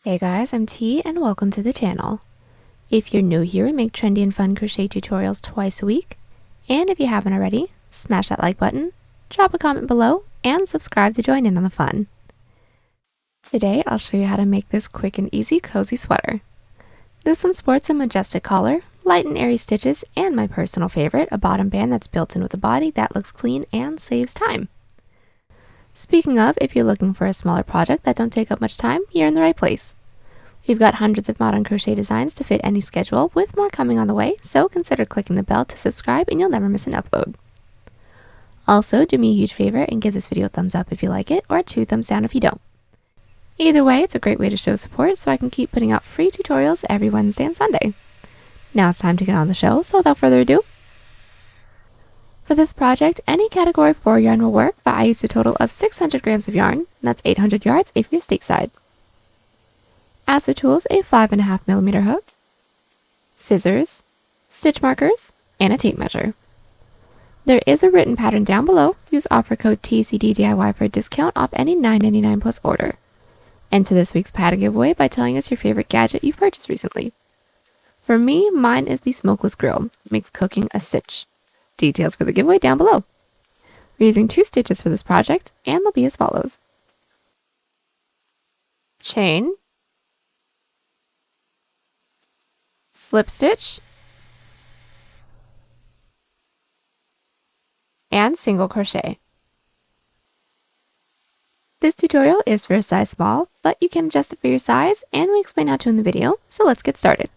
Hey guys, I'm T and welcome to the channel. If you're new here, we make trendy and fun crochet tutorials twice a week. And if you haven't already, smash that like button, drop a comment below, and subscribe to join in on the fun. Today I'll show you how to make this quick and easy cozy sweater. This one sports a majestic collar, light and airy stitches, and my personal favorite, a bottom band that's built in with a body that looks clean and saves time. Speaking of, if you're looking for a smaller project that don't take up much time, you're in the right place. We've got hundreds of modern crochet designs to fit any schedule, with more coming on the way, so consider clicking the bell to subscribe and you'll never miss an upload. Also, do me a huge favor and give this video a thumbs up if you like it, or 2 thumbs down if you don't. Either way, it's a great way to show support so I can keep putting out free tutorials every Wednesday and Sunday. Now it's time to get on the show, so without further ado. For this project, any category 4 yarn will work, but I used a total of 600 grams of yarn, and that's 800 yards if you're stateside. As for tools, a 5.5mm hook, scissors, stitch markers, and a tape measure. There is a written pattern down below. Use offer code TCDDIY for a discount off any $9.99 plus order. Enter this week's pattern giveaway by telling us your favorite gadget you've purchased recently. For me, mine is the smokeless grill. It makes cooking a cinch. Details for the giveaway down below. We're using 2 stitches for this project, and they'll be as follows. Chain, slip stitch, and single crochet. This tutorial is for a size small, but you can adjust it for your size, and we explain how to in the video, so let's get started.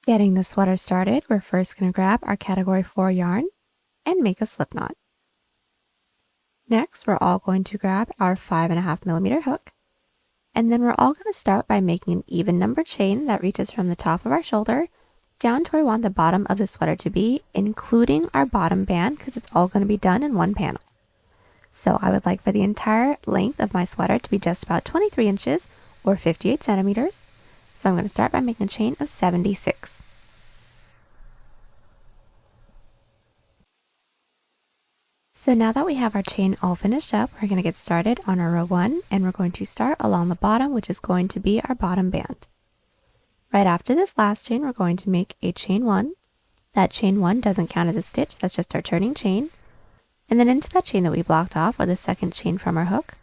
Getting the sweater started, we're first going to grab our category 4 yarn and make a slip knot. Next, we're all going to grab our 5.5mm hook, and then we're all going to start by making an even number chain that reaches from the top of our shoulder down to where we want the bottom of the sweater to be, including our bottom band, because it's all going to be done in one panel. So I would like for the entire length of my sweater to be just about 23 inches or 58 centimeters. So I'm going to start by making a chain of 76. So now that we have our chain all finished up, we're going to get started on our row 1, and we're going to start along the bottom, which is going to be our bottom band. Right after this last chain, we're going to make a chain 1. That chain 1 doesn't count as a stitch, that's just our turning chain. And then into that chain that we blocked off, or the second chain from our hook,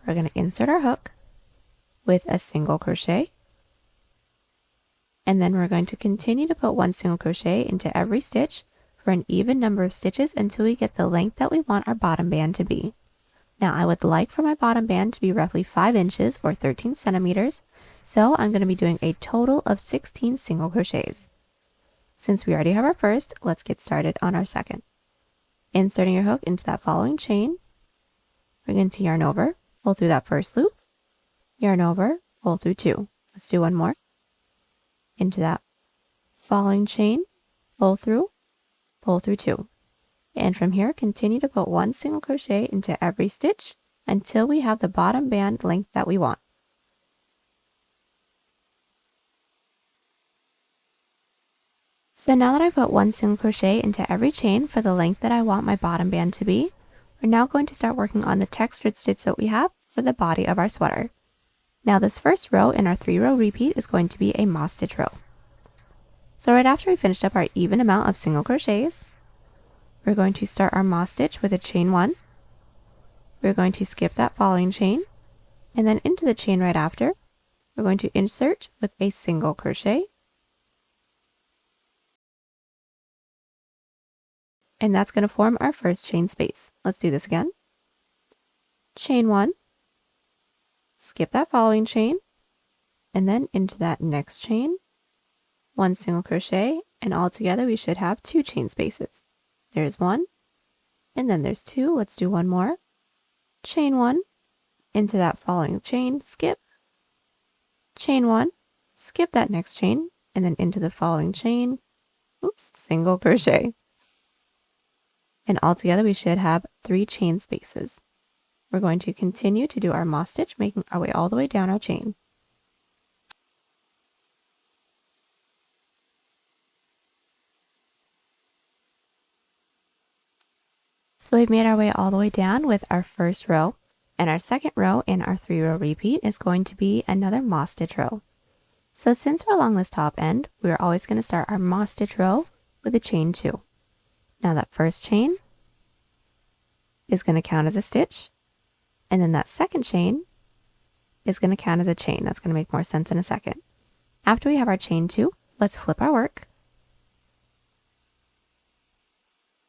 we're going to insert our hook with a single crochet. And then we're going to continue to put 1 single crochet into every stitch for an even number of stitches until we get the length that we want our bottom band to be. Now I would like for my bottom band to be roughly 5 inches or 13 centimeters, so I'm going to be doing a total of 16 single crochets. Since we already have our first, let's get started on our second. Inserting your hook into that following chain, we're going to yarn over, pull through that first loop, yarn over, pull through 2. Let's do one more. Into that following chain, pull through 2. And from here, continue to put 1 single crochet into every stitch until we have the bottom band length that we want. So now that I've put 1 single crochet into every chain for the length that I want my bottom band to be, we're now going to start working on the textured stitch that we have for the body of our sweater. Now this first row in our 3-row repeat is going to be a moss stitch row. So right after we finished up our even amount of single crochets, we're going to start our moss stitch with a chain 1. We're going to skip that following chain, and then into the chain right after, we're going to insert with a single crochet. And that's going to form our first chain space. Let's do this again. Chain 1, skip that following chain, and then into that next chain, 1 single crochet, and all together we should have 2 chain spaces. There's 1, and then there's 2. Let's do one more. Chain 1, into that following chain, skip, chain 1, skip that next chain, and then into the following chain, single crochet. And all together we should have 3 chain spaces. We're going to continue to do our moss stitch, making our way all the way down our chain. So we've made our way all the way down with our first row. And our second row in our 3-row repeat is going to be another moss stitch row. So since we're along this top end, we're always going to start our moss stitch row with a chain 2. Now that first chain is going to count as a stitch, and then that second chain is going to count as a chain. That's going to make more sense in a second. After we have our chain 2, let's flip our work.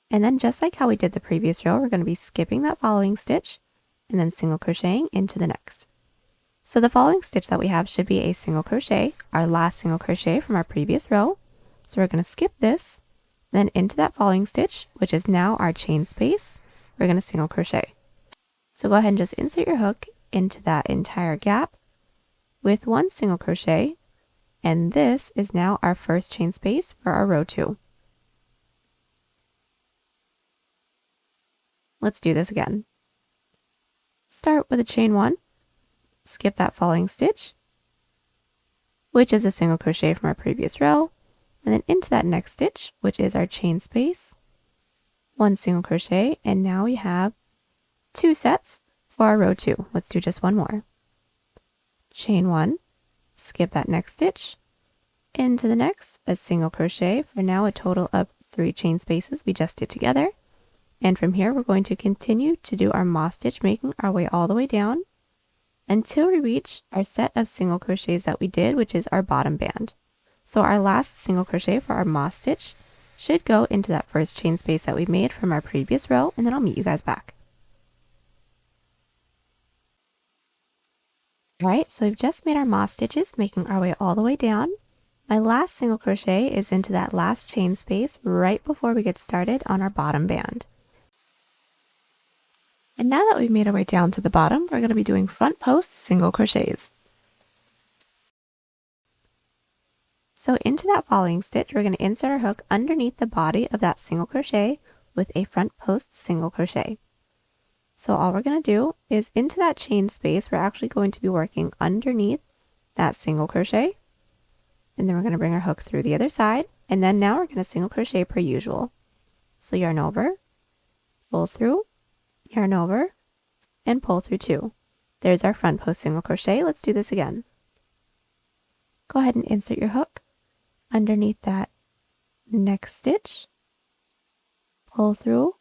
And then just like how we did the previous row, we're going to be skipping that following stitch and then single crocheting into the next. So the following stitch that we have should be a single crochet, our last single crochet from our previous row. So we're going to skip this, then into that following stitch, which is now our chain space, we're going to single crochet. So go ahead and just insert your hook into that entire gap with 1 single crochet, and this is now our first chain space for our row 2. Let's do this again. Start with a chain 1, skip that following stitch, which is a single crochet from our previous row, and then into that next stitch, which is our chain space, 1 single crochet, and now we have 2 sets for our row 2. Let's do just one more. Chain 1, skip that next stitch, into the next, a single crochet for now a total of 3 chain spaces we just did together. And from here, we're going to continue to do our moss stitch, making our way all the way down until we reach our set of single crochets that we did, which is our bottom band. So our last single crochet for our moss stitch should go into that first chain space that we made from our previous row, and then I'll meet you guys back. Alright, so we've just made our moss stitches, making our way all the way down. My last single crochet is into that last chain space right before we get started on our bottom band. And now that we've made our way down to the bottom, we're going to be doing front post single crochets. So into that following stitch, we're going to insert our hook underneath the body of that single crochet with a front post single crochet. So all we're going to do is into that chain space, we're actually going to be working underneath that single crochet. And then we're going to bring our hook through the other side. And then now we're going to single crochet per usual. So yarn over, pull through, yarn over, and pull through 2. There's our front post single crochet. Let's do this again. Go ahead and insert your hook underneath that next stitch, pull through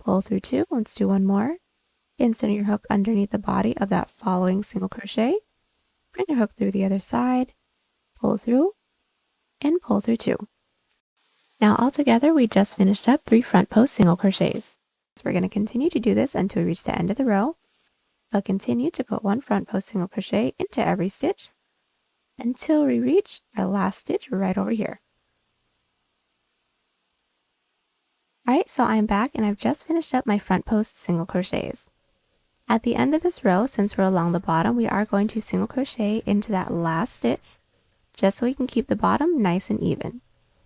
2. Let's do one more. Insert your hook underneath the body of that following single crochet, bring your hook through the other side, pull through, and pull through 2. Now all together we just finished up 3 front post single crochets. So we're going to continue to do this until we reach the end of the row, but continue to put 1 front post single crochet into every stitch until we reach our last stitch right over here. Alright, so I'm back and I've just finished up my front post single crochets. At the end of this row, since we're along the bottom, we are going to single crochet into that last stitch just so we can keep the bottom nice and even.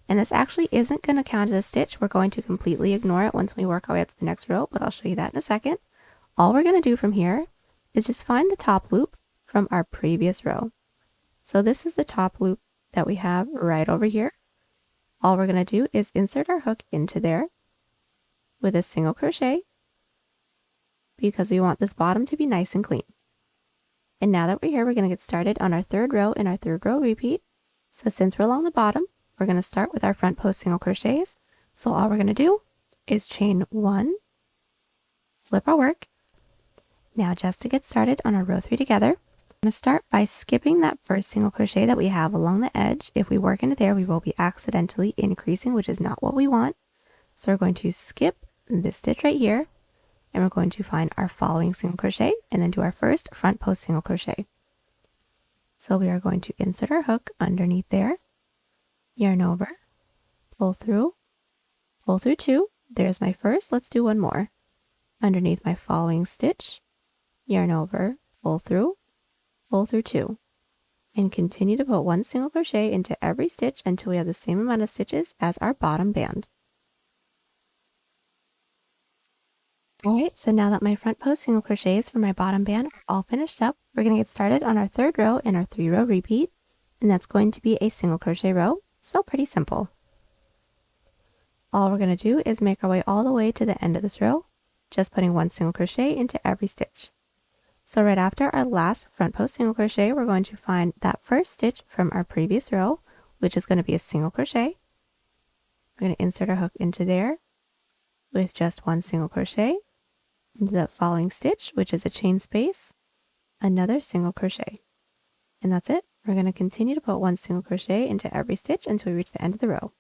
And this actually isn't going to count as a stitch. We're going to completely ignore it once we work our way up to the next row, but I'll show you that in a second. All we're going to do from here is just find the top loop from our previous row. So this is the top loop that we have right over here. All we're going to do is insert our hook into there with a single crochet because we want this bottom to be nice and clean. And now that we're here, we're going to get started on our 3rd row in our 3rd row repeat. So since we're along the bottom, we're going to start with our front post single crochets. So all we're going to do is chain 1, flip our work. Now just to get started on our row 3 together, I'm going to start by skipping that first single crochet that we have along the edge. If we work into there, we will be accidentally increasing, which is not what we want. So we're going to skip this stitch right here, and we're going to find our following single crochet and then do our first front post single crochet. So we are going to insert our hook underneath there, yarn over, pull through 2. There's my first. Let's do one more. Underneath my following stitch, yarn over, pull through 2. And continue to put 1 single crochet into every stitch until we have the same amount of stitches as our bottom band. Alright, so now that my front post single crochets for my bottom band are all finished up, we're going to get started on our 3rd row in our 3-row repeat, and that's going to be a single crochet row. So pretty simple. All we're going to do is make our way all the way to the end of this row, just putting 1 single crochet into every stitch. So right after our last front post single crochet, we're going to find that first stitch from our previous row, which is going to be a single crochet. We're going to insert our hook into there with just one single crochet, into that following stitch, which is a chain space, another single crochet. And that's it. We're going to continue to put one single crochet into every stitch until we reach the end of the row.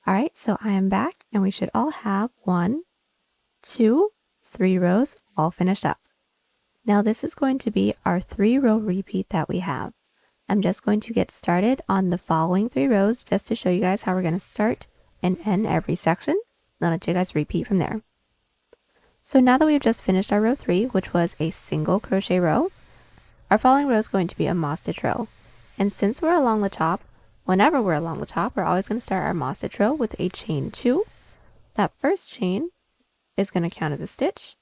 Alright, so I am back and we should all have 1, 2, 3 rows all finished up. Now this is going to be our 3-row repeat that we have. I'm just going to get started on the following 3 rows just to show you guys how we're going to start and end every section. Then I'll let you guys repeat from there. So now that we've just finished our row 3, which was a single crochet row, our following row is going to be a moss stitch row. And since we're along the top, whenever we're along the top, we're always going to start our moss stitch row with a chain 2. That first chain is going to count as a stitch.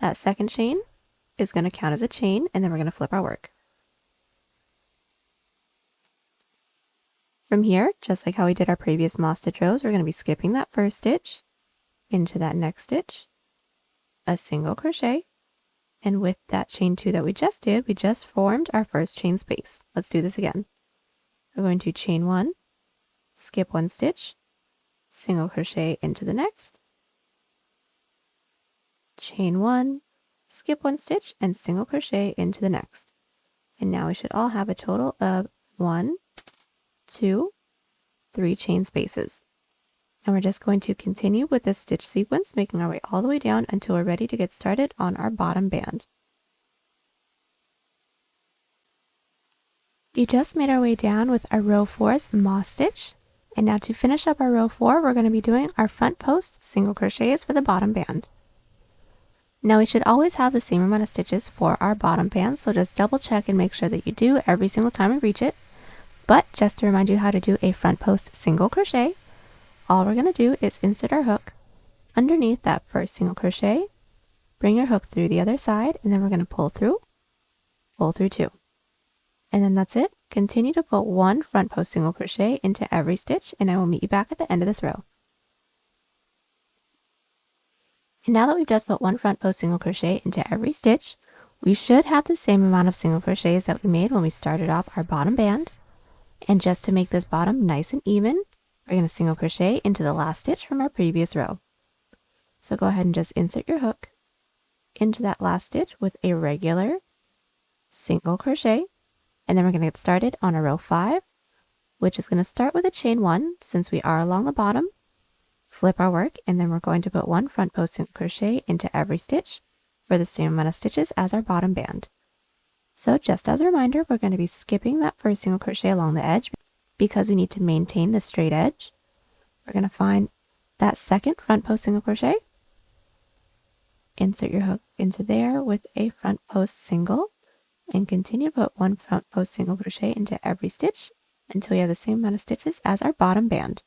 That second chain is going to count as a chain, and then we're going to flip our work. From here, just like how we did our previous moss stitch rows, we're going to be skipping that first stitch into that next stitch, a single crochet, and with that chain 2 that we just did, we just formed our first chain space. Let's do this again. We're going to chain 1, skip 1 stitch, single crochet into the next, chain 1, skip 1 stitch, and single crochet into the next. And now we should all have a total of 1, 2, 3 chain spaces. And we're just going to continue with this stitch sequence, making our way all the way down until we're ready to get started on our bottom band. We just made our way down with our row 4's moss stitch. And now to finish up our row 4, we're going to be doing our front post single crochets for the bottom band. Now we should always have the same amount of stitches for our bottom band, so just double check and make sure that you do every single time we reach it. But just to remind you how to do a front post single crochet, all we're going to do is insert our hook underneath that first single crochet, bring your hook through the other side, and then we're going to pull through 2. And then that's it. Continue to put one front post single crochet into every stitch, and I will meet you back at the end of this row. And now that we've just put one front post single crochet into every stitch, we should have the same amount of single crochets that we made when we started off our bottom band. And just to make this bottom nice and even, we're going to single crochet into the last stitch from our previous row. So go ahead and just insert your hook into that last stitch with a regular single crochet. And then we're going to get started on our row 5, which is going to start with a chain 1 since we are along the bottom. Flip our work, and then we're going to put one front post single crochet into every stitch for the same amount of stitches as our bottom band. So just as a reminder, we're going to be skipping that first single crochet along the edge because we need to maintain the straight edge. We're going to find that second front post single crochet, insert your hook into there with a front post single, and continue to put one front post single crochet into every stitch until we have the same amount of stitches as our bottom band.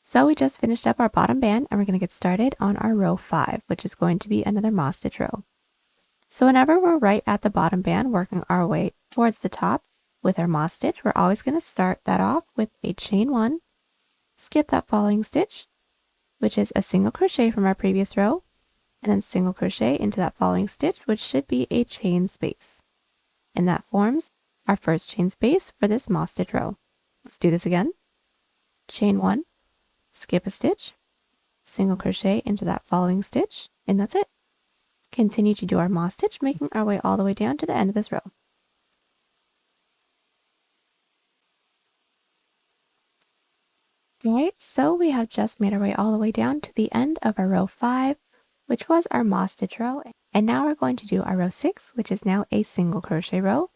So we just finished up our bottom band, and we're going to get started on our row 5, which is going to be another moss stitch row. So whenever we're right at the bottom band, working our way towards the top with our moss stitch, we're always going to start that off with a chain 1, skip that following stitch, which is a single crochet from our previous row, and then single crochet into that following stitch, which should be a chain space. And that forms our first chain space for this moss stitch row. Let's do this again. Chain 1, skip a stitch, single crochet into that following stitch, and that's it. Continue to do our moss stitch, making our way all the way down to the end of this row. Alright, so we have just made our way all the way down to the end of our row 5, which was our moss stitch row. And now we're going to do our row 6, which is now a single crochet row,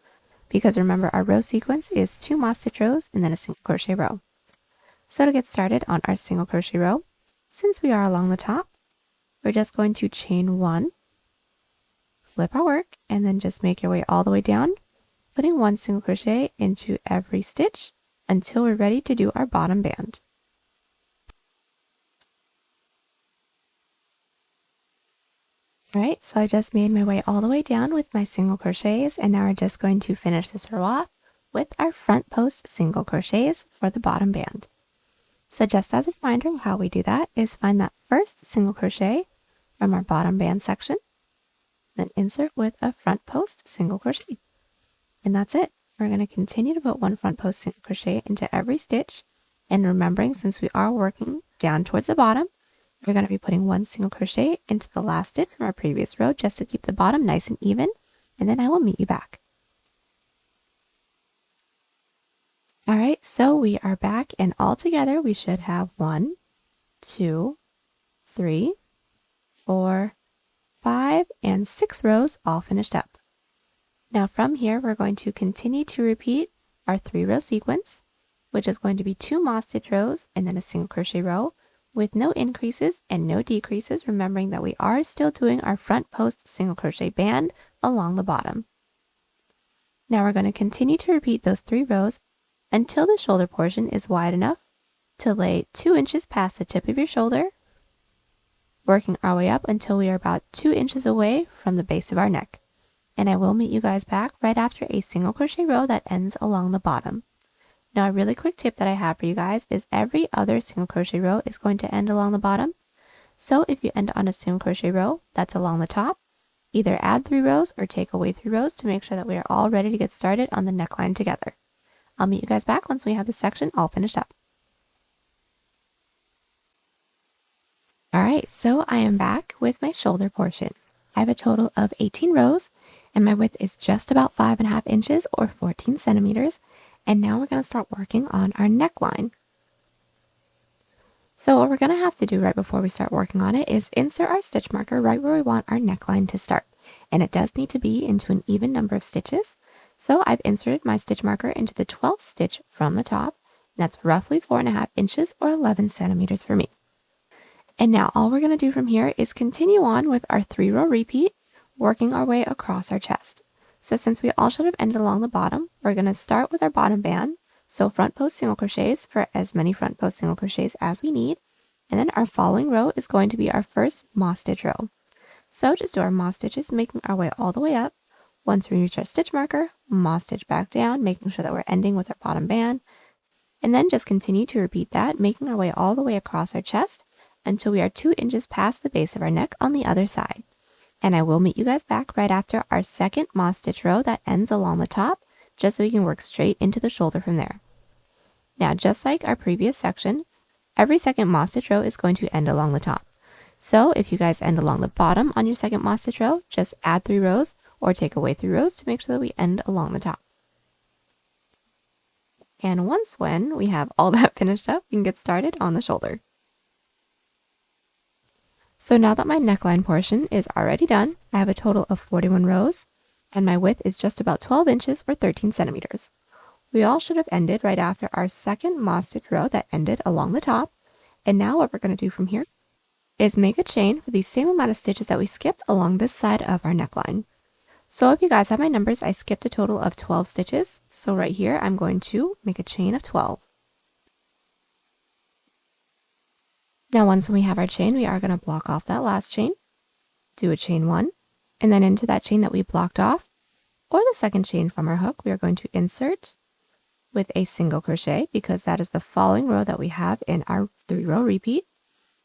because remember our row sequence is 2 moss stitch rows and then a single crochet row. So to get started on our single crochet row, since we are along the top, we're just going to chain 1, flip our work, and then just make your way all the way down, putting one single crochet into every stitch until we're ready to do our bottom band. Alright, so I just made my way all the way down with my single crochets, and now we're just going to finish this row off with our front post single crochets for the bottom band. So just as a reminder, how we do that is find that first single crochet from our bottom band section, then insert with a front post single crochet. And that's it. We're going to continue to put one front post single crochet into every stitch. And remembering, since we are working down towards the bottom, we're going to be putting one single crochet into the last stitch from our previous row just to keep the bottom nice and even. And then I will meet you back. All right, so we are back, and all together we should have 1, 2, 3, 4, 5, and 6 rows all finished up. Now from here, we're going to continue to repeat our 3-row sequence, which is going to be 2 moss stitch rows and then a single crochet row with no increases and no decreases, remembering that we are still doing our front post single crochet band along the bottom. Now we're going to continue to repeat those 3 rows until the shoulder portion is wide enough to lay 2 inches past the tip of your shoulder, working our way up until we are about 2 inches away from the base of our neck. And I will meet you guys back right after a single crochet row that ends along the bottom. Now a really quick tip that I have for you guys is every other single crochet row is going to end along the bottom. So if you end on a single crochet row that's along the top, either add 3 rows or take away 3 rows to make sure that we are all ready to get started on the neckline together. I'll meet you guys back once we have this section all finished up. Alright, so I am back with my shoulder portion. I have a total of 18 rows and my width is just about 5.5 inches or 14 centimeters. And now we're going to start working on our neckline. So what we're going to have to do right before we start working on it is insert our stitch marker right where we want our neckline to start. And it does need to be into an even number of stitches. So I've inserted my stitch marker into the 12th stitch from the top. That's roughly 4.5 inches or 11 centimeters for me. And now all we're going to do from here is continue on with our 3-row repeat, working our way across our chest. So since we all should have ended along the bottom, we're going to start with our bottom band. So front post single crochets for as many front post single crochets as we need. And then our following row is going to be our first moss stitch row. So just do our moss stitches, making our way all the way up. Once we reach our stitch marker, moss stitch back down, making sure that we're ending with our bottom band. And then just continue to repeat that, making our way all the way across our chest until we are 2 inches past the base of our neck on the other side. And I will meet you guys back right after our second moss stitch row that ends along the top, just so we can work straight into the shoulder from there. Now, just like our previous section, every second moss stitch row is going to end along the top. So if you guys end along the bottom on your second moss stitch row, just add 3 rows or take away 3 rows to make sure that we end along the top. And once when we have all that finished up, we can get started on the shoulder. So now that my neckline portion is already done, I have a total of 41 rows, and my width is just about 12 inches or 13 centimeters. We all should have ended right after our second moss stitch row that ended along the top, and now what we're going to do from here is make a chain for the same amount of stitches that we skipped along this side of our neckline. So if you guys have my numbers, I skipped a total of 12 stitches. So right here, I'm going to make a chain of 12. Now once we have our chain, we are going to block off that last chain, do a chain 1, and then into that chain that we blocked off, or the second chain from our hook, we are going to insert with a single crochet because that is the following row that we have in our 3-row repeat.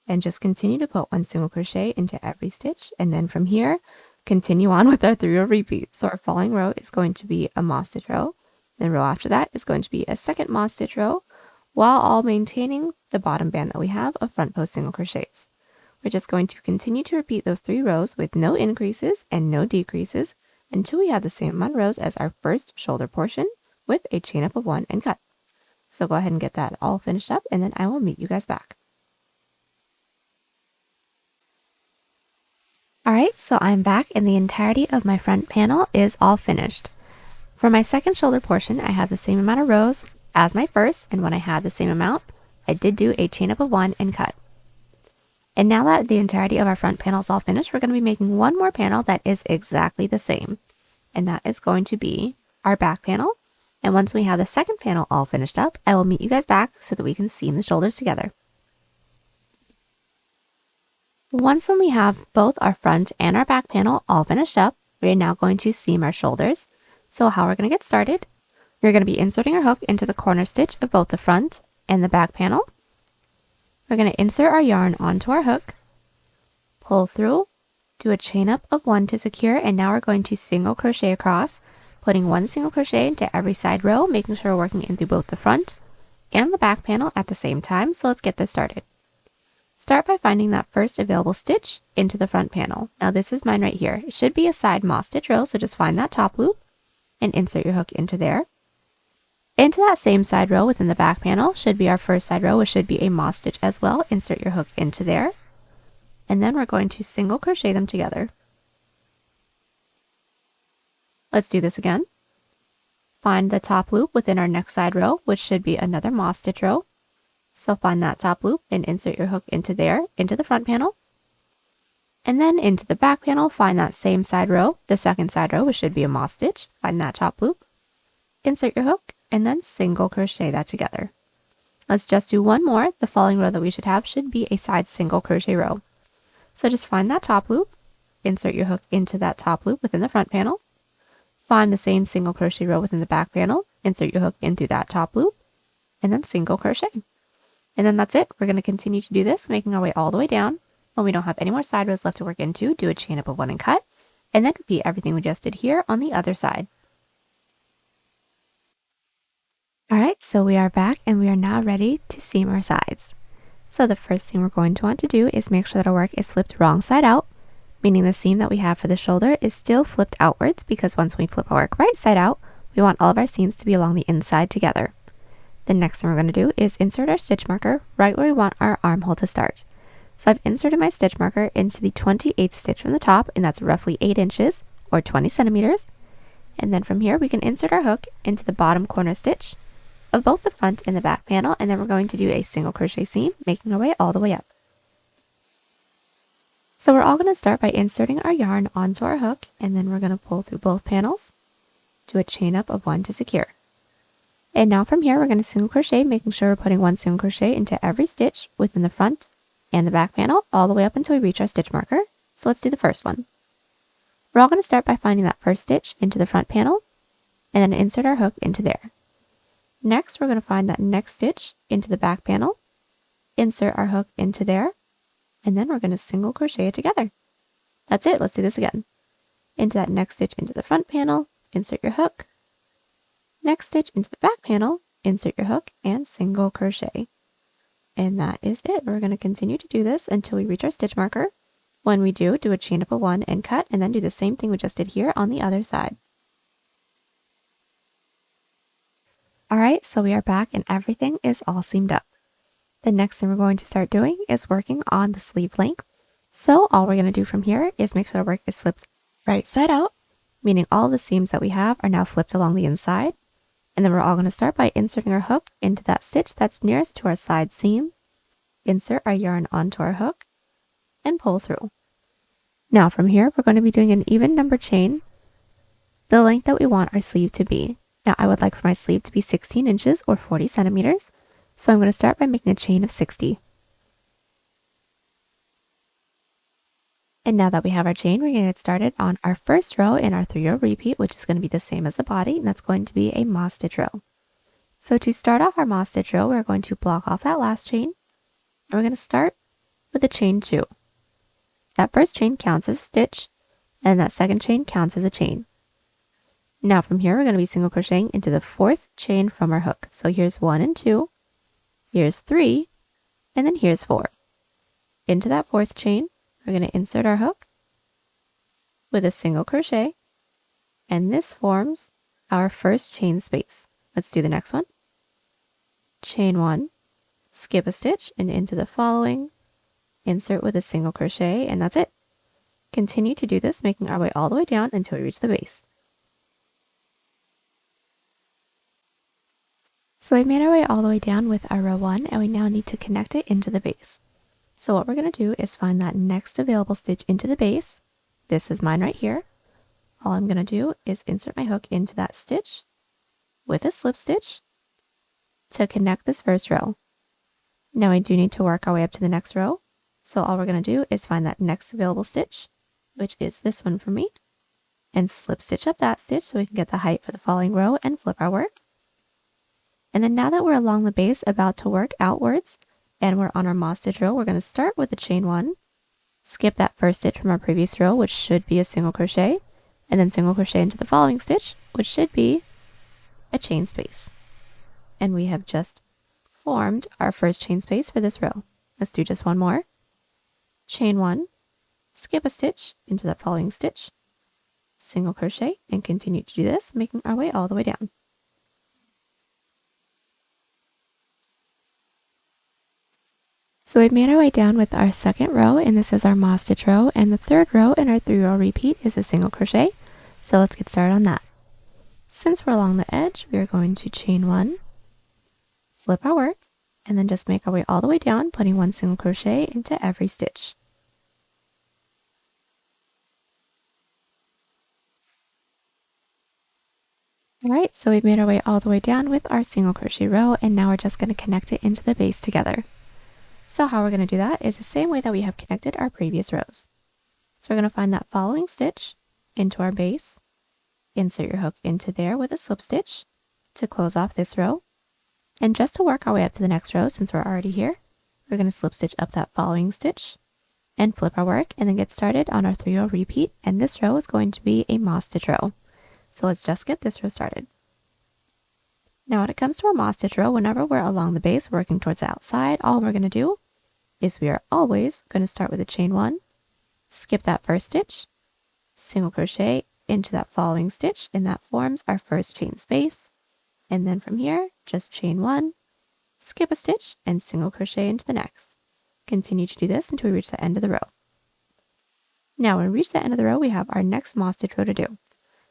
And just continue to put 1 single crochet into every stitch, and then from here, continue on with our 3-row repeat. So our following row is going to be a moss stitch row. The row after that is going to be a second moss stitch row, while all maintaining the bottom band that we have of front post single crochets. We're just going to continue to repeat those 3 rows with no increases and no decreases until we have the same amount of rows as our first shoulder portion with a chain up of 1 and cut. So go ahead and get that all finished up, and then I will meet you guys back. Alright, so I'm back and the entirety of my front panel is all finished. For my second shoulder portion, I had the same amount of rows as my first, and when I had the same amount, I did do a chain up of 1 and cut. And now that the entirety of our front panel is all finished, we're going to be making one more panel that is exactly the same. And that is going to be our back panel. And once we have the second panel all finished up, I will meet you guys back so that we can seam the shoulders together. Once when we have both our front and our back panel all finished up, we are now going to seam our shoulders. So how we're going to get started, we're going to be inserting our hook into the corner stitch of both the front and the back panel. We're going to insert our yarn onto our hook, pull through, do a chain up of 1 to secure, and now we're going to single crochet across, putting 1 single crochet into every side row, making sure we're working in through both the front and the back panel at the same time. So let's get this started. Start by finding that first available stitch into the front panel. Now this is mine right here. It should be a side moss stitch row, so just find that top loop and insert your hook into there. Into that same side row within the back panel should be our first side row, which should be a moss stitch as well. Insert your hook into there. And then we're going to single crochet them together. Let's do this again. Find the top loop within our next side row, which should be another moss stitch row. So find that top loop and insert your hook into there, into the front panel. And then into the back panel, find that same side row, the second side row, which should be a moss stitch. Find that top loop, insert your hook, and then single crochet that together. Let's just do one more. The following row that we should have should be a side single crochet row. So just find that top loop, insert your hook into that top loop within the front panel. Find the same single crochet row within the back panel, insert your hook into that top loop, and then single crochet. And then that's it. We're going to continue to do this, making our way all the way down. When we don't have any more side rows left to work into, do a chain up of 1 and cut, and then repeat everything we just did here on the other side. Alright, so we are back and we are now ready to seam our sides. So the first thing we're going to want to do is make sure that our work is flipped wrong side out, meaning the seam that we have for the shoulder is still flipped outwards, because once we flip our work right side out, we want all of our seams to be along the inside together. The next thing we're going to do is insert our stitch marker right where we want our armhole to start. So I've inserted my stitch marker into the 28th stitch from the top, and that's roughly 8 inches or 20 centimeters. And then from here we can insert our hook into the bottom corner stitch of both the front and the back panel, and then we're going to do a single crochet seam, making our way all the way up. So we're all going to start by inserting our yarn onto our hook, and then we're going to pull through both panels, do a chain up of 1 to secure. And now from here we're going to single crochet, making sure we're putting 1 single crochet into every stitch within the front and the back panel all the way up until we reach our stitch marker. So let's do the first one. We're all going to start by finding that first stitch into the front panel and then insert our hook into there. Next, we're going to find that next stitch into the back panel, insert our hook into there, and then we're going to single crochet it together. That's it. Let's do this again. Into that next stitch into the front panel, insert your hook. Next stitch into the back panel, insert your hook, and single crochet. And that is it. We're going to continue to do this until we reach our stitch marker. When we do, do a chain up of 1 and cut, and then do the same thing we just did here on the other side. Alright, so we are back and everything is all seamed up. The next thing we're going to start doing is working on the sleeve length. So all we're going to do from here is make sure our work is flipped right side out, meaning all the seams that we have are now flipped along the inside. And then we're all going to start by inserting our hook into that stitch that's nearest to our side seam, insert our yarn onto our hook, and pull through. Now from here, we're going to be doing an even number chain, the length that we want our sleeve to be. Now I would like for my sleeve to be 16 inches or 40 centimeters, so I'm going to start by making a chain of 60. And now that we have our chain, we're going to get started on our first row in our 3-row repeat, which is going to be the same as the body, and that's going to be a moss stitch row. So to start off our moss stitch row, we're going to block off that last chain, and we're going to start with a chain 2. That first chain counts as a stitch, and that second chain counts as a chain. Now from here, we're going to be single crocheting into the 4th chain from our hook. So here's 1 and 2, here's 3, and then here's 4. Into that 4th chain, we're going to insert our hook with a single crochet, and this forms our first chain space. Let's do the next one. Chain 1, skip a stitch, and into the following, insert with a single crochet, and that's it. Continue to do this, making our way all the way down until we reach the base. So we've made our way all the way down with our row 1, and we now need to connect it into the base. So what we're going to do is find that next available stitch into the base. This is mine right here. All I'm going to do is insert my hook into that stitch with a slip stitch to connect this first row. Now I do need to work our way up to the next row. So all we're going to do is find that next available stitch, which is this one for me, and slip stitch up that stitch so we can get the height for the following row and flip our work. And then now that we're along the base about to work outwards, and we're on our moss stitch row. We're going to start with a chain 1, skip that first stitch from our previous row, which should be a single crochet, and then single crochet into the following stitch, which should be a chain space. And we have just formed our first chain space for this row. Let's do just one more. Chain 1, skip a stitch into the following stitch, single crochet, and continue to do this, making our way all the way down. So we've made our way down with our second row, and this is our moss stitch row, and the third row in our 3-row repeat is a single crochet. So let's get started on that. Since we're along the edge, we are going to chain 1, flip our work, and then just make our way all the way down, putting 1 single crochet into every stitch. Alright, so we've made our way all the way down with our single crochet row, and now we're just going to connect it into the base together. So how we're going to do that is the same way that we have connected our previous rows. So we're going to find that following stitch into our base, insert your hook into there with a slip stitch to close off this row. And just to work our way up to the next row, since we're already here, we're going to slip stitch up that following stitch and flip our work and then get started on our 3-row repeat. And this row is going to be a moss stitch row. So let's just get this row started. Now when it comes to our moss stitch row, whenever we're along the base working towards the outside, all we're going to do is we are always going to start with a chain 1, skip that first stitch, single crochet into that following stitch, and that forms our first chain space. And then from here, just chain 1, skip a stitch, and single crochet into the next. Continue to do this until we reach the end of the row. Now when we reach the end of the row, we have our next moss stitch row to do.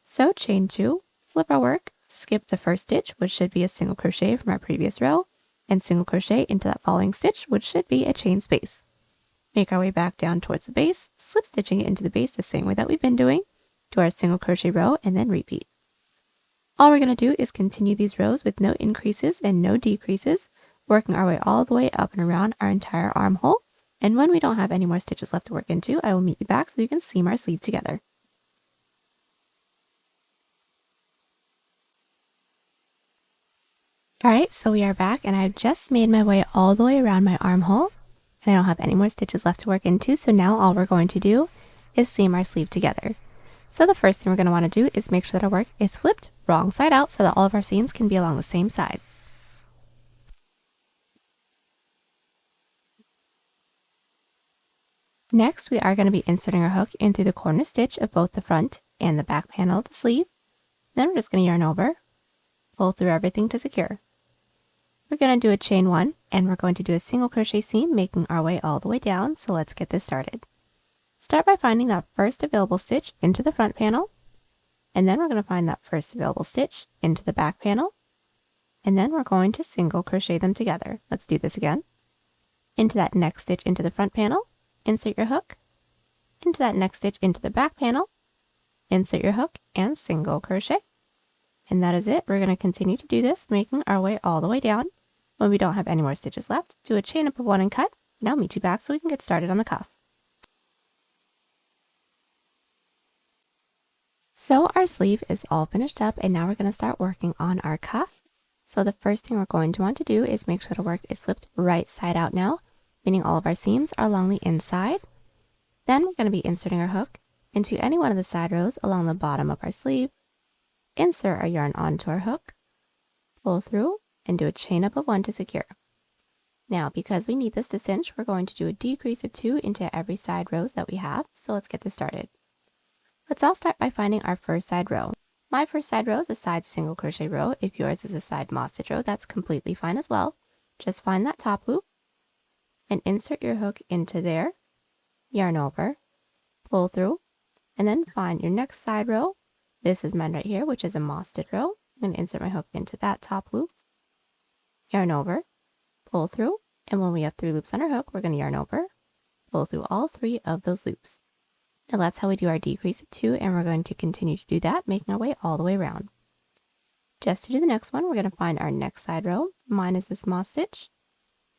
So chain 2, flip our work, skip the first stitch, which should be a single crochet from our previous row, and single crochet into that following stitch, which should be a chain space. Make our way back down towards the base, slip stitching it into the base the same way that we've been doing, to our single crochet row, and then repeat. All we're going to do is continue these rows with no increases and no decreases, working our way all the way up and around our entire armhole. And when we don't have any more stitches left to work into, I will meet you back so you can seam our sleeve together. Alright, so we are back, and I've just made my way all the way around my armhole, and I don't have any more stitches left to work into, so now all we're going to do is seam our sleeve together. So the first thing we're going to want to do is make sure that our work is flipped wrong side out so that all of our seams can be along the same side. Next, we are going to be inserting our hook in through the corner stitch of both the front and the back panel of the sleeve. Then we're just going to yarn over, pull through everything to secure. We're going to do a chain 1, and we're going to do a single crochet seam, making our way all the way down. So let's get this started. Start by finding that first available stitch into the front panel, and then we're going to find that first available stitch into the back panel, and then we're going to single crochet them together. Let's do this again. Into that next stitch into the front panel, insert your hook, into that next stitch into the back panel, insert your hook, and single crochet. And that is it. We're going to continue to do this, making our way all the way down. When we don't have any more stitches left, do a chain up of 1 and cut, and I'll meet you back so we can get started on the cuff. So our sleeve is all finished up, and now we're going to start working on our cuff. So the first thing we're going to want to do is make sure the work is flipped right side out now, meaning all of our seams are along the inside. Then we're going to be inserting our hook into any one of the side rows along the bottom of our sleeve, insert our yarn onto our hook, pull through, and do a chain up of 1 to secure. Now, because we need this to cinch, we're going to do a decrease of 2 into every side rows that we have. So let's get this started. Let's all start by finding our first side row. My first side row is a side single crochet row. If yours is a side moss stitch row, that's completely fine as well. Just find that top loop and insert your hook into there, yarn over, pull through, and then find your next side row. This is mine right here, which is a moss stitch row. I'm going to insert my hook into that top loop, yarn over, pull through, and when we have 3 loops on our hook, we're going to yarn over, pull through all 3 of those loops. Now that's how we do our decrease of 2, and we're going to continue to do that, making our way all the way around. Just to do the next one, we're going to find our next side row. Mine is this moss stitch.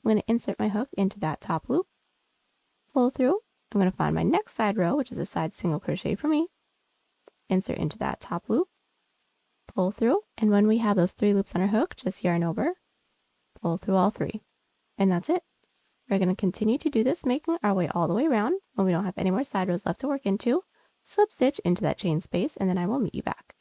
I'm going to insert my hook into that top loop, pull through. I'm going to find my next side row, which is a side single crochet for me, insert into that top loop, pull through, and when we have those 3 loops on our hook, just yarn over, pull through all 3, and that's it. We're going to continue to do this, making our way all the way around. When we don't have any more side rows left to work into, slip stitch into that chain space, and then I will meet you back.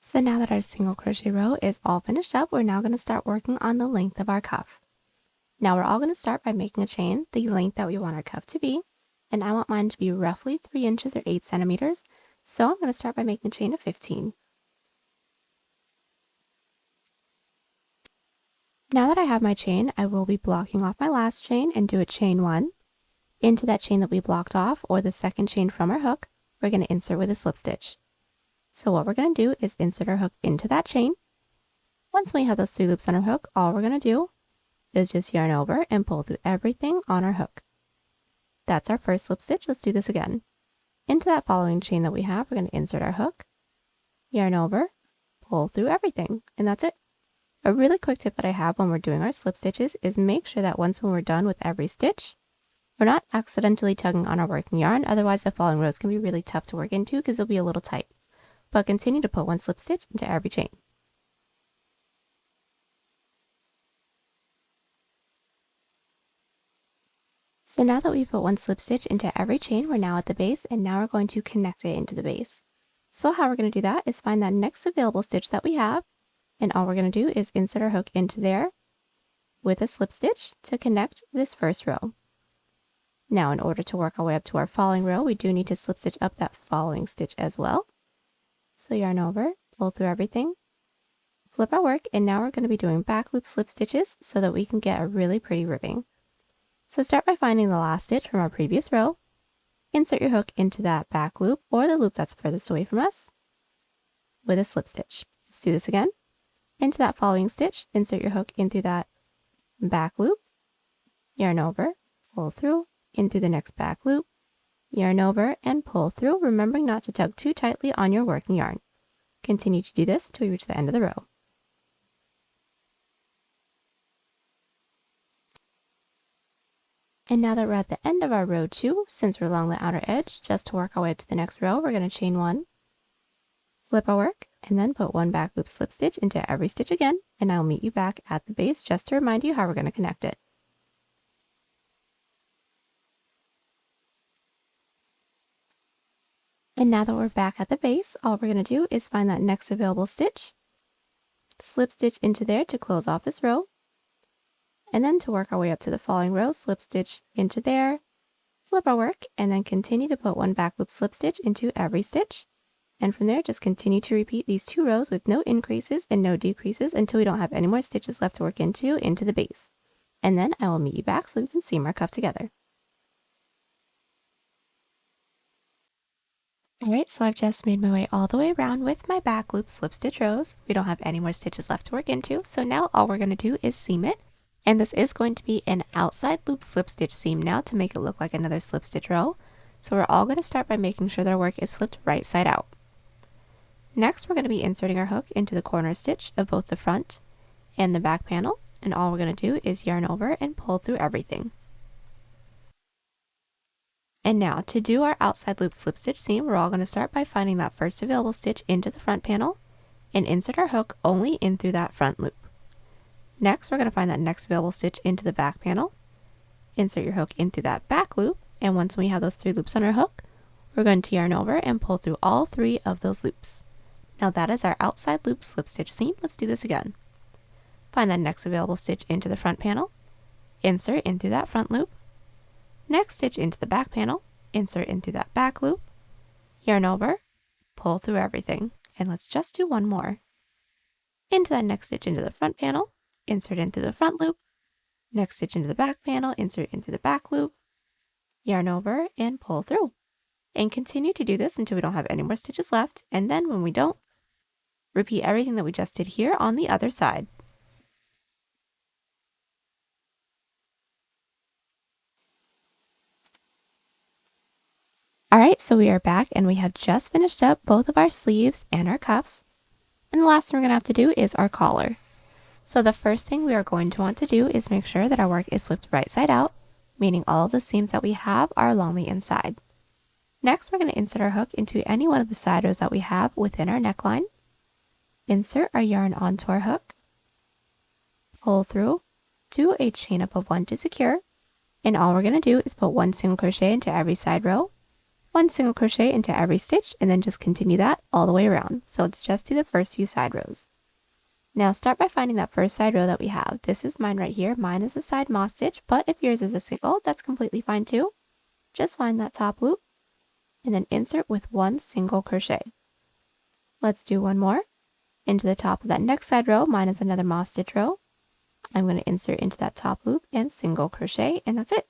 So now that our single crochet row is all finished up, we're now going to start working on the length of our cuff. Now we're all going to start by making a chain the length that we want our cuff to be, and I want mine to be roughly 3 inches or 8 centimeters, so I'm going to start by making a chain of 15. Now that I have my chain, I will be blocking off my last chain and do a chain 1. Into that chain that we blocked off, or the second chain from our hook, we're going to insert with a slip stitch. So what we're going to do is insert our hook into that chain. Once we have those 3 loops on our hook, all we're going to do is just yarn over and pull through everything on our hook. That's our first slip stitch. Let's do this again. Into that following chain that we have, we're going to insert our hook, yarn over, pull through everything, and that's it. A really quick tip that I have when we're doing our slip stitches is make sure that once when we're done with every stitch, we're not accidentally tugging on our working yarn, otherwise the following rows can be really tough to work into because they'll be a little tight. But continue to put 1 slip stitch into every chain. So now that we've put 1 slip stitch into every chain, we're now at the base, and now we're going to connect it into the base. So how we're going to do that is find that next available stitch that we have, and all we're going to do is insert our hook into there with a slip stitch to connect this first row. Now in order to work our way up to our following row, we do need to slip stitch up that following stitch as well. So yarn over, pull through everything, flip our work, and now we're going to be doing back loop slip stitches so that we can get a really pretty ribbing. So start by finding the last stitch from our previous row, insert your hook into that back loop or the loop that's furthest away from us with a slip stitch. Let's do this again. Into that following stitch, insert your hook in through that back loop, yarn over, pull through, into the next back loop, yarn over, and pull through, remembering not to tug too tightly on your working yarn. Continue to do this until we reach the end of the row. And now that we're at the end of our row 2, since we're along the outer edge, just to work our way up to the next row, we're going to chain 1, flip our work, and then put 1 back loop slip stitch into every stitch again, and I'll meet you back at the base just to remind you how we're going to connect it. And now that we're back at the base, all we're going to do is find that next available stitch, slip stitch into there to close off this row, and then to work our way up to the following row, slip stitch into there, flip our work, and then continue to put 1 back loop slip stitch into every stitch. And from there, just continue to repeat these 2 rows with no increases and no decreases until we don't have any more stitches left to work into the base. And then I will meet you back so we can seam our cuff together. Alright, so I've just made my way all the way around with my back loop slip stitch rows. We don't have any more stitches left to work into, so now all we're going to do is seam it. And this is going to be an outside loop slip stitch seam now to make it look like another slip stitch row. So we're all going to start by making sure that our work is flipped right side out. Next, we're going to be inserting our hook into the corner stitch of both the front and the back panel, and all we're going to do is yarn over and pull through everything. And now, to do our outside loop slip stitch seam, we're all going to start by finding that first available stitch into the front panel and insert our hook only in through that front loop. Next, we're going to find that next available stitch into the back panel, insert your hook in through that back loop, and once we have those 3 loops on our hook, we're going to yarn over and pull through all 3 of those loops. Now that is our outside loop slip stitch seam. Let's do this again. Find that next available stitch into the front panel, insert in through that front loop, next stitch into the back panel, insert in through that back loop, yarn over, pull through everything, and let's just do 1 more. Into that next stitch into the front panel, insert into the front loop, next stitch into the back panel, insert into the back loop, yarn over, and pull through. And continue to do this until we don't have any more stitches left, and then when we don't, repeat everything that we just did here on the other side. Alright, so we are back and we have just finished up both of our sleeves and our cuffs. And the last thing we're going to have to do is our collar. So the first thing we are going to want to do is make sure that our work is flipped right side out, meaning all of the seams that we have are along the inside. Next, we're going to insert our hook into any one of the side rows that we have within our neckline. Insert our yarn onto our hook. pull through, do a chain up of 1 to secure, and all we're going to do is put 1 single crochet into every side row, 1 single crochet into every stitch, and then just continue that all the way around. So let's just do the first few side rows. Now start by finding that first side row that we have. This is mine right here. Mine is a side moss stitch, but if yours is a single, that's completely fine too. Just find that top loop and then insert with 1 single crochet. Let's do one more. Into the top of that next side row, mine is another moss stitch row. I'm going to insert into that top loop and single crochet, and that's it.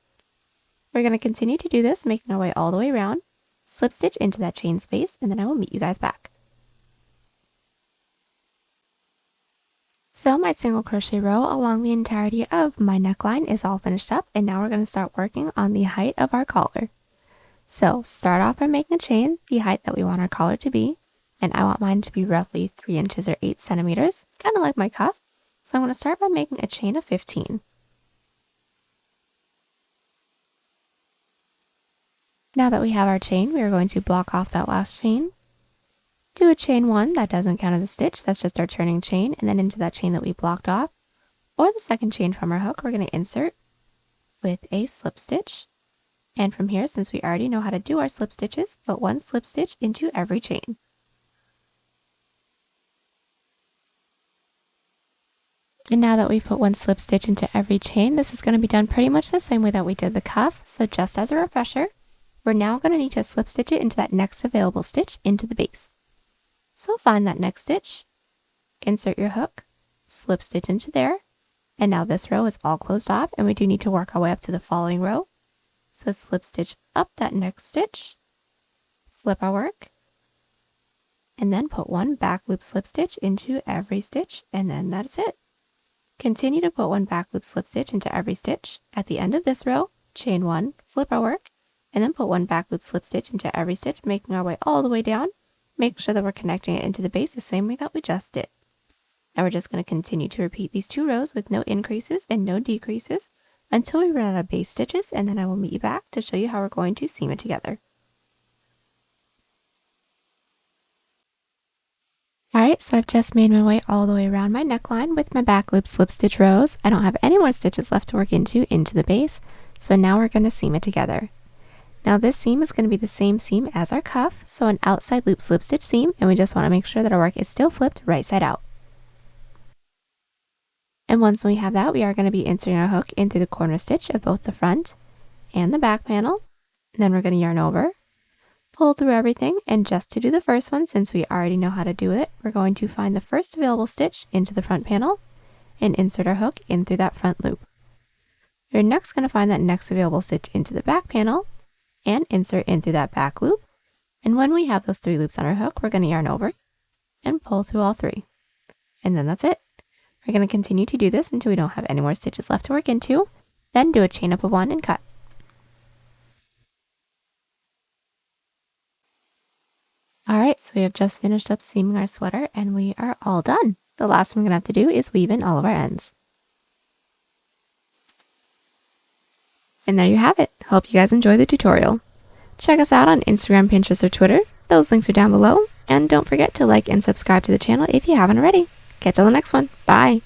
We're going to continue to do this, making our way all the way around, slip stitch into that chain space, and then I will meet you guys back. So my single crochet row along the entirety of my neckline is all finished up, and now we're going to start working on the height of our collar. So start off by making a chain the height that we want our collar to be, and I want mine to be roughly 3 inches or 8 centimeters, kind of like my cuff. So I'm going to start by making a chain of 15. Now that we have our chain, we are going to block off that last chain. Do a chain 1, that doesn't count as a stitch, that's just our turning chain, and then into that chain that we blocked off, or the second chain from our hook, we're going to insert with a slip stitch. And from here, since we already know how to do our slip stitches, put 1 slip stitch into every chain. And now that we've put 1 slip stitch into every chain, this is going to be done pretty much the same way that we did the cuff. So just as a refresher, we're now going to need to slip stitch it into that next available stitch into the base. So find that next stitch, insert your hook, slip stitch into there, and now this row is all closed off, and we do need to work our way up to the following row. So slip stitch up that next stitch, flip our work, and then put 1 back loop slip stitch into every stitch, and then that's it. Continue to put 1 back loop slip stitch into every stitch. At the end of this row, chain 1, flip our work, and then put 1 back loop slip stitch into every stitch, making our way all the way down. Make sure that we're connecting it into the base the same way that we just did. Now we're just going to continue to repeat these 2 rows with no increases and no decreases until we run out of base stitches, and then I will meet you back to show you how we're going to seam it together. Alright, so I've just made my way all the way around my neckline with my back loop slip stitch rows. I don't have any more stitches left to work into the base, so now we're going to seam it together. Now this seam is going to be the same seam as our cuff, so an outside loop slip stitch seam, and we just want to make sure that our work is still flipped right side out. And once we have that, we are going to be inserting our hook in through the corner stitch of both the front and the back panel. And then we're going to yarn over, pull through everything, and just to do the first one, since we already know how to do it, we're going to find the first available stitch into the front panel and insert our hook in through that front loop. You're next going to find that next available stitch into the back panel and insert in through that back loop. And when we have those 3 loops on our hook, we're going to yarn over and pull through all 3. And then that's it. We're going to continue to do this until we don't have any more stitches left to work into. Then do a chain up of 1 and cut. Alright, so we have just finished up seaming our sweater and we are all done. The last thing we're going to have to do is weave in all of our ends. And there you have it. Hope you guys enjoyed the tutorial. Check us out on Instagram, Pinterest, or Twitter. Those links are down below. And don't forget to like and subscribe to the channel if you haven't already. Catch you on the next one. Bye!